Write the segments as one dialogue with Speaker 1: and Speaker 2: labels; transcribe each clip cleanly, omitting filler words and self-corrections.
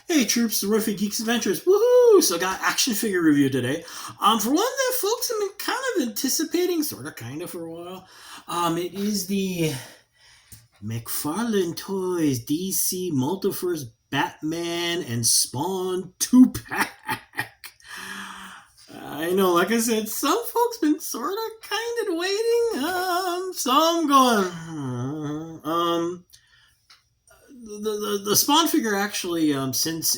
Speaker 1: Hey troops, the Royfield Geeks Adventures. Woohoo! So I got action figure review today. For one that folks have been kind of anticipating, sort of kind of for a while. It is the Mcfarlane Toys DC Multiverse Batman and Spawn 2-pack. I know, like I said, some folks been sort of kind of waiting. So I'm going. The Spawn figure actually, since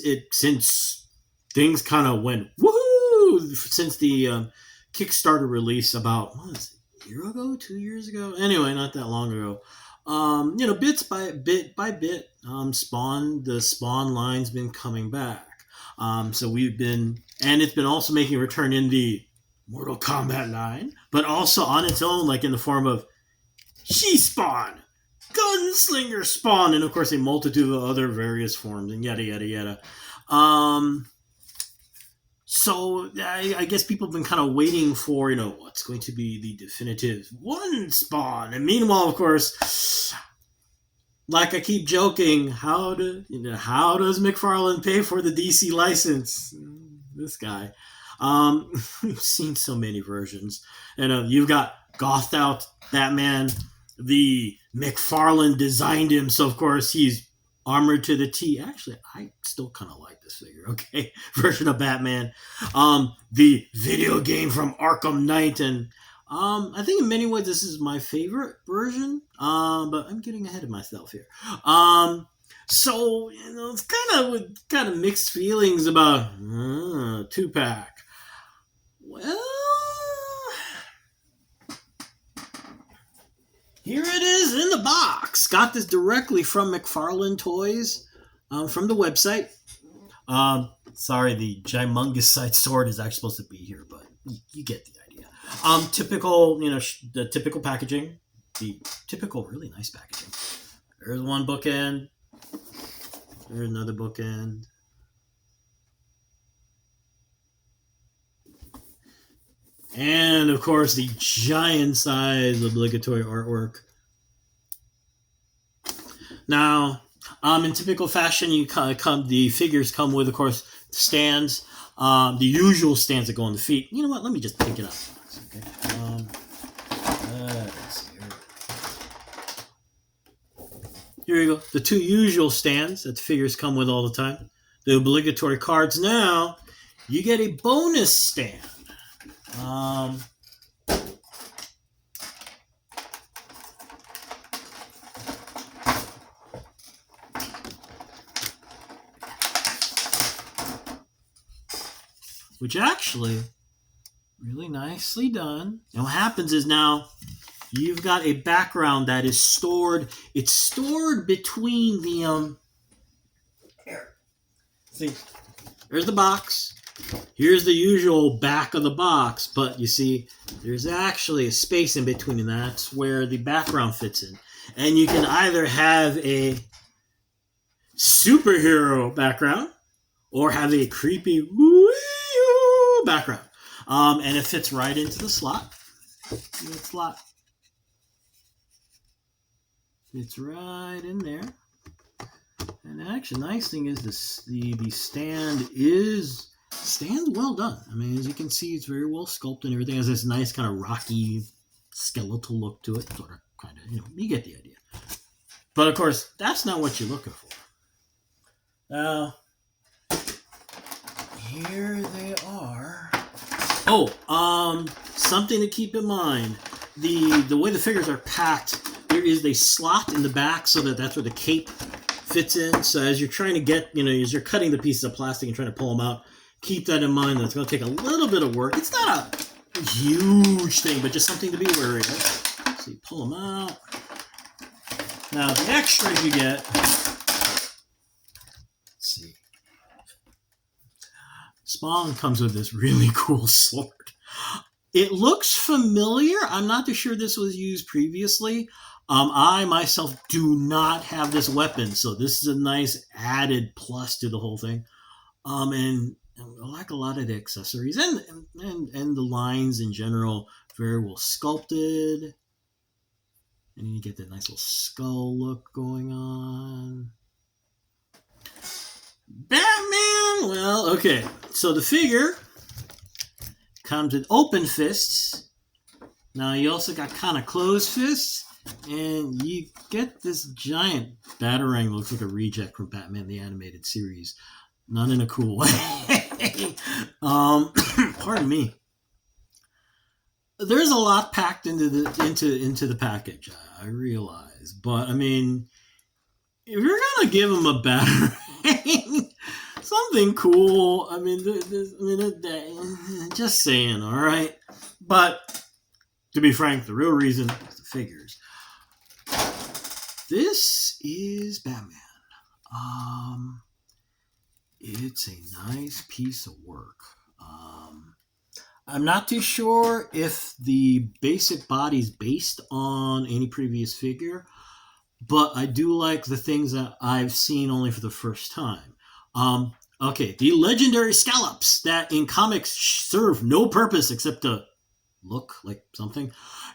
Speaker 1: things kind of went woohoo since the Kickstarter release about what was it, a year ago, 2 years ago. Anyway, not that long ago. Bits by bit, the Spawn line's been coming back. So it's been also making a return in the Mortal Kombat line, but also on its own, like in the form of She-Spawn, Gunslinger Spawn, and of course a multitude of other various forms, and yada yada yada. So I guess people have been kind of waiting for what's going to be the definitive one Spawn, and meanwhile, of course, like I keep joking, how does Mcfarlane pay for the DC license? This guy. We've seen so many versions, and you've got Gothed Out Batman. The Mcfarlane designed him, so of course he's armored to the T. Actually, I still kind of like this figure. Okay, version of Batman. The video game from Arkham Knight, and I think in many ways this is my favorite version. But I'm getting ahead of myself here. So it's kind of mixed feelings about 2-pack. Well, here it is in the box. Got this directly from Mcfarlane Toys, from the website. Sorry, the gymongous side sword is actually supposed to be here, but you get the idea. Typical, the typical packaging, the typical really nice packaging. There's one bookend. There's another bookend. And of course, the giant size obligatory artwork. Now, in typical fashion, the figures come with, of course, stands, the usual stands that go on the feet. You know what? Let me just pick it up. Okay. Let's see here you go. The two usual stands that the figures come with all the time. The obligatory cards. Now, you get a bonus stand. Which actually really nicely done. And what happens is now you've got a background that is stored. It's stored between the here. See, there's the box. Here's the usual back of the box, but you see, there's actually a space in between, and that's where the background fits in. And you can either have a superhero background or have a creepy background. And it fits right into the slot. It's right in there. And actually, the nice thing is the stand's well done. I mean, as you can see, it's very well sculpted and everything. It has this nice kind of rocky skeletal look to it. Sort of, kind of, you get the idea. But of course, that's not what you're looking for. Now, here they are. Oh, something to keep in mind. The way the figures are packed, there is a slot in the back so that's where the cape fits in. So as you're trying to get, as you're cutting the pieces of plastic and trying to pull them out, keep that in mind. That's going to take a little bit of work. It's not a huge thing, but just something to be wary of. So you pull them out. Now, the extras you get, let's see. Spawn comes with this really cool sword. It looks familiar. I'm not too sure this was used previously. I myself do not have this weapon, so this is a nice added plus to the whole thing. And I like a lot of the accessories and the lines in general, very well sculpted. And then you get that nice little skull look going on. Batman Well, okay. So the figure comes with open fists. Now you also got kind of closed fists, and you get this giant Batarang that looks like a reject from Batman the Animated Series. Not in a cool way. Pardon me. There's a lot packed into the package. I realize, but I mean, if you're gonna give him a Batarang, something cool. I mean, just saying. All right, but to be frank, the real reason is the figures. This is Batman. It's a nice piece of work. I'm not too sure if the basic body's based on any previous figure, but I do like the things that I've seen only for the first time. Okay, the legendary scallops that in comics serve no purpose except to look like something.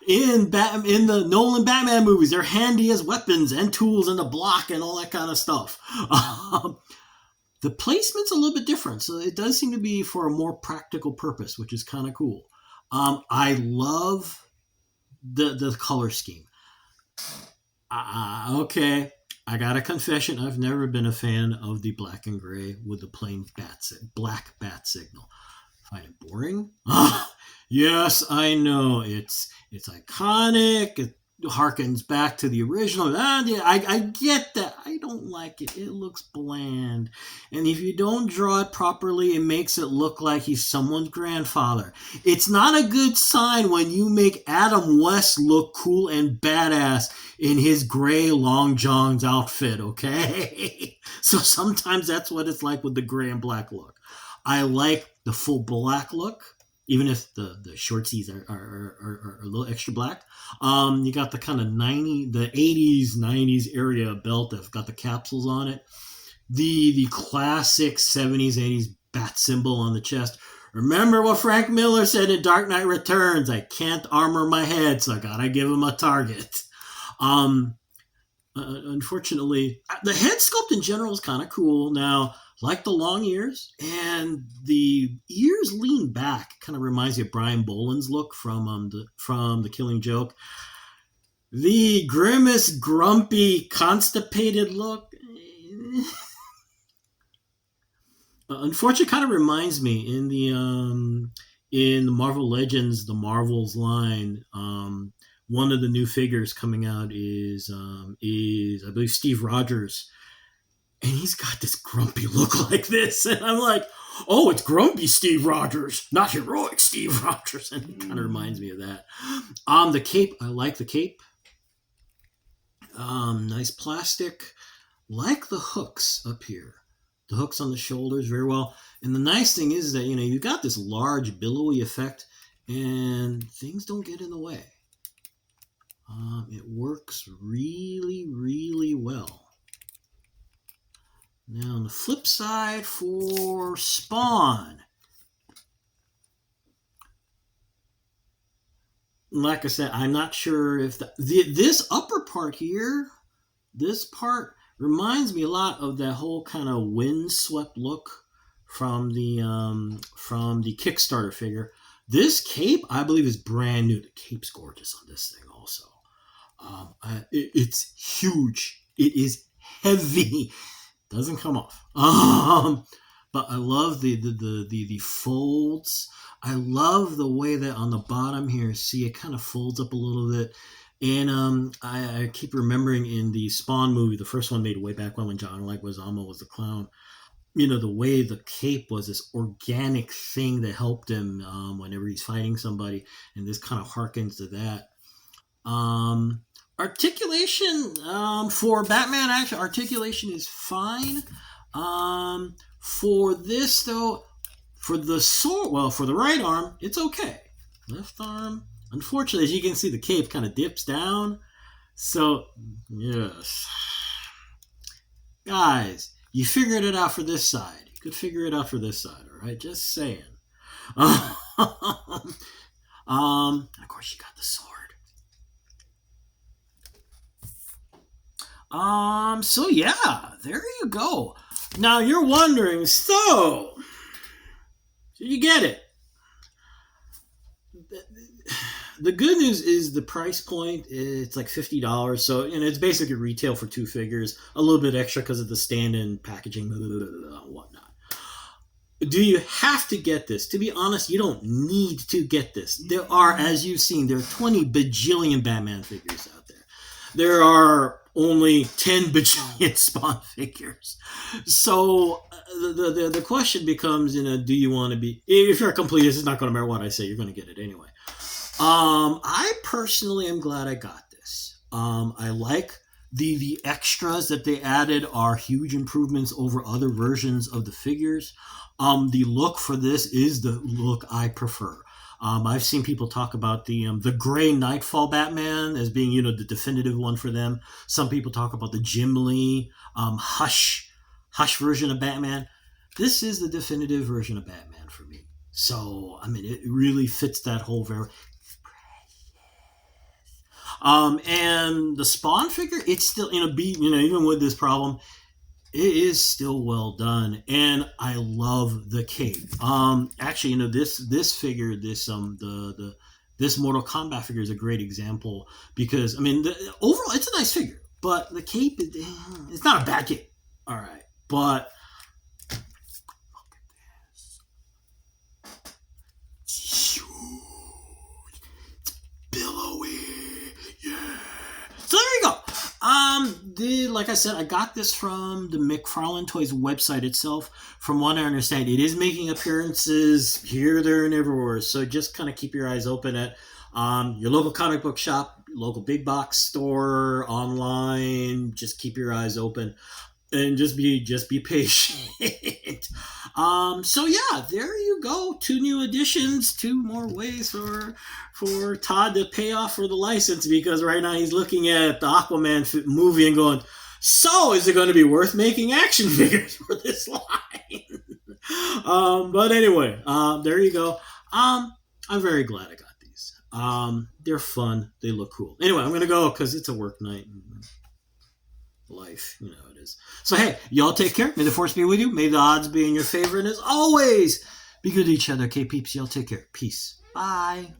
Speaker 1: In the Nolan Batman movies, they're handy as weapons and tools and a block and all that kind of stuff. The placement's a little bit different, so it does seem to be for a more practical purpose, which is kind of cool. I love the color scheme. Okay, I got a confession. I've never been a fan of the black and gray with the plain black bat signal. I find it boring. Yes, I know. It's iconic. It harkens back to the original. I get that. I don't like it. It looks bland. And if you don't draw it properly, it makes it look like he's someone's grandfather. It's not a good sign when you make Adam West look cool and badass in his gray long johns outfit, okay? So sometimes that's what it's like with the gray and black look. I like the full black look, even if the shortsies are a little extra black. You got the kind of 80s, 90s area belt that's got the capsules on it. The classic 70s, 80s bat symbol on the chest. Remember what Frank Miller said in Dark Knight Returns, I can't armor my head, so I gotta give him a target. Unfortunately, the head sculpt in general is kind of cool. Now, like the long ears, and the ears lean back. Kind of reminds you of Brian Boland's look from the Killing Joke. The grimace, grumpy, constipated look. Unfortunately, kind of reminds me in the Marvel Legends, the Marvels line. One of the new figures coming out is I believe Steve Rogers. And he's got this grumpy look like this. And I'm like, oh, it's grumpy Steve Rogers, not heroic Steve Rogers. And it kind of reminds me of that. The cape, I like the cape. Nice plastic. Like the hooks up here. The hooks on the shoulders very well. And the nice thing is that, you've got this large billowy effect and things don't get in the way. It works really, really well. Now, on the flip side for Spawn, like I said, I'm not sure if this upper part here, this part reminds me a lot of that whole kind of windswept look from the Kickstarter figure. This cape, I believe, is brand new. The cape's gorgeous on this thing also. It's huge. It is heavy. Doesn't come off. But I love the folds. I love the way that on the bottom here, see, it kind of folds up a little bit. And I keep remembering in the Spawn movie, the first one made way back when John Leguizamo was the clown. The way the cape was this organic thing that helped him whenever he's fighting somebody, and this kind of harkens to that. Articulation for Batman, actually, articulation is fine. For this, though, for the sword, well, for the right arm, it's okay. Left arm, unfortunately, as you can see, the cape kind of dips down. So, yes. Guys, you figured it out for this side. You could figure it out for this side, all right? Just saying. Of course, you got the sword. So yeah, there you go. Now you're wondering, so you get it. The good news is the price point. It's like $50, so it's basically retail for two figures, a little bit extra because of the stand-in packaging, whatnot. Do you have to get this? To be honest, you don't need to get this. There are, as you've seen, there are 20 bajillion Batman figures out there. There are only 10 bajillion Spawn figures. So the question becomes, do you want to be? If you're a completist, it's not going to matter what I say. You're going to get it anyway. I personally am glad I got this. I like the extras that they added are huge improvements over other versions of the figures. The look for this is the look I prefer. I've seen people talk about the gray Nightfall Batman as being the definitive one for them. Some people talk about the Jim Lee Hush version of Batman. This is the definitive version of Batman for me. So it really fits that whole very. And the Spawn figure, it's still even with this problem, it is still well done, and I love the cape. Actually, this figure, this Mortal Kombat figure is a great example because overall it's a nice figure, but the cape, it's not a bad cape. All right, but look at this. It's billowy. Yeah. So there you go. Like I said, I got this from the Mcfarlane Toys website itself. From what I understand, it is making appearances here, there, and everywhere. So just kind of keep your eyes open at your local comic book shop, local big box store, online. Just keep your eyes open. And just be patient. So yeah, there you go. 2 new additions, 2 more ways for Todd to pay off for the license, because right now he's looking at the Aquaman movie and going, so is it going to be worth making action figures for this line? But anyway, there you go. I'm very glad I got these. They're fun. They look cool. Anyway, I'm going to go because it's a work night. Life, it is. So hey, y'all take care. May the force be with you. May the odds be in your favor. And as always, be good to each other. Okay, peeps, y'all take care. Peace. Bye.